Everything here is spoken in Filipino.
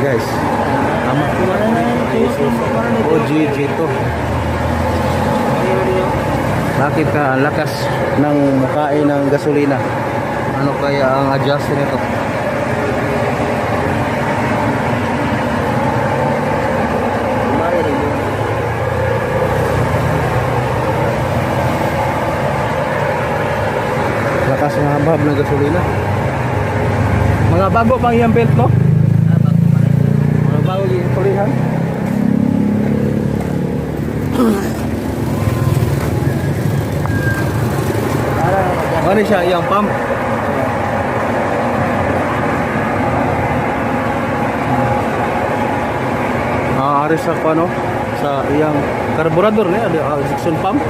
guys. Tama. OGG to. Bakit ka ang lakas ng mukain ng gasolina? Ano kaya ang adjust nito? Lakas ng habab ng gasolina. Mga bago pang iyang belt mo? Mga bago yung tulihan. Ano siya, iyang pump? Aris ako ano? Sa iyang karburador niya, section pump.